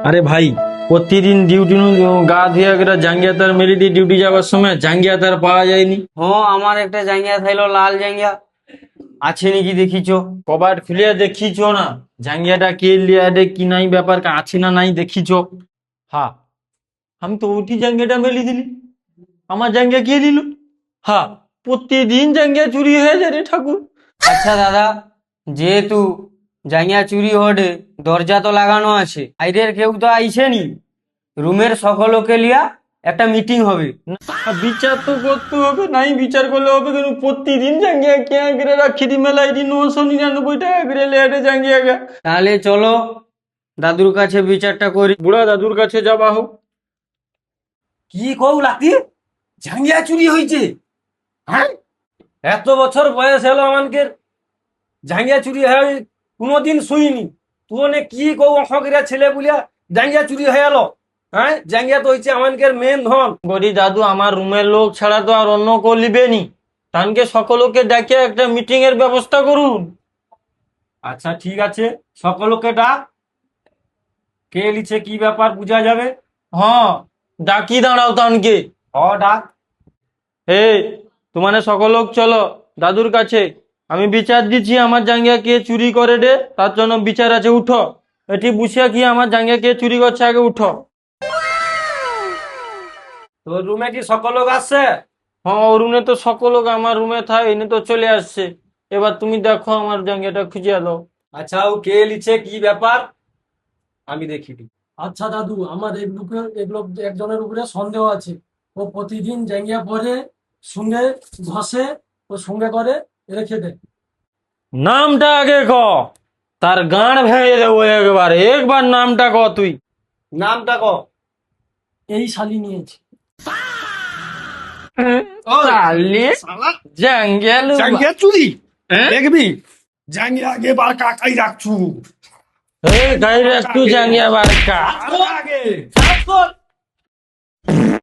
আরে ভাই, প্রতিদিন ডিউটি গা ধুয়ে গেলে জাঙ্গিয়া তার মেরে দিয়ে ডিউটি যাওয়ার সময় জাঙ্গিয়া তার পাওয়া যায়নি। আমার একটা জাঙ্গিয়া থাইলো, লাল জাঙ্গিয়া আছে নাকি দেখিছো? কবাট খুলে দেখিছ না জাঙ্গিয়াটা কে লিয়া দে কি নাই ব্যাপার আছে না নাই দেখিছ? হ্যাঁ, আমি তো ওটি জাঙ্গিয়াটা মেলি দিলি, আমার জাঙ্গিয়া কে দিল? হ্যাঁ, প্রতিদিন জাঙ্গিয়া চুরি হয়ে যায় রে ঠাকুর। আচ্ছা দাদা, যেহেতু জাঙ্গিয়া চুরি হডে, দরজা তো লাগানো আছে, বাইরের কেউ তো আইছে নি, রুমের সকলকে লিয়া একটা মিটিং হবে। না, বিচার তো করতে হবে, নাই বিচার করলে হবে কেন? প্রতিদিন জাঙ্গিয়া কে করে রাখি দি মেলাই দি 999 টাকা করে লেটে জাঙ্গিয়া গা। তাহলে চলো দাদুর কাছে বিচারটা করি। বুড়া দাদুর কাছে যাবা হোক। কি কৌ লাতি ঝাঙ্গিয়া চুরি হয়েছে? হ্যাঁ, এত বছর বয়স হলো আমাকে, ঝাঙ্গিয়া চুরি হয় কোনোদিন শুইনি। তুই কি কৌ অখগিরা ছেলে বলিয়া জাঙ্গিয়া চুরি হয়ে গেল? হ্যাঁ, জাঙ্গিয়া তো হয়েছে আমাদের মেন ধন। গরি দাদু, আমার রুমের লোক ছাড়া তো আর অন্য কেউ লিবে নি, তানকে সকলকে ডেকে একটা মিটিং এর ব্যবস্থা করুন। আচ্ছা ঠিক আছে, সকলকে ডাক, কে লিছে কি ব্যাপার বুঝা যাবে। হ্যাঁ, ডাকি দাঁড়াও তানকে। ডাক। এই, তোমানে সকলক চলো দাদুর কাছে, আমি বিচার দিচ্ছি আমার জাঙ্গিয়া কে চুরি করে দে, তার জন্য বিচার আছে। উঠো, এটি বুঝিয়া কি আমার জাঙ্গিয়া কে চুরি করছে আগে উঠো। তোর রুমে কি সকলক আসছে? হ্যাঁ, ও রুমে তো সকলক আমার রুমে থাই, এনে তো চলে আসছে। এবার তুমি দেখো আমার জাঙ্গিয়াটা খুঁজিয়া দাও। আচ্ছা, ও কে লিছে কি ব্যাপার আমি দেখি। আচ্ছা দাদু, আমার এগুলো একজনের উপরে সন্দেহ আছে। ও প্রতিদিন জাঙ্গিয়া পরে সঙ্গে ঘষে, ও সঙ্গে করে রেখে দেয়। নামটা আগে ক, তার গাঁড় ভেঙে দেবো একবার। একবার নামটা ক তুই। নামটা ক। এই শালি নিয়েছে। শালি, জাঙ্গিয়া লুবা। জাঙ্গিয়া চুরি দেখবি, জাঙ্গিয়া আগে বার কাকাই রাখছু। গাড়ি একটু জাঙ্গিয়া বারকা। আগে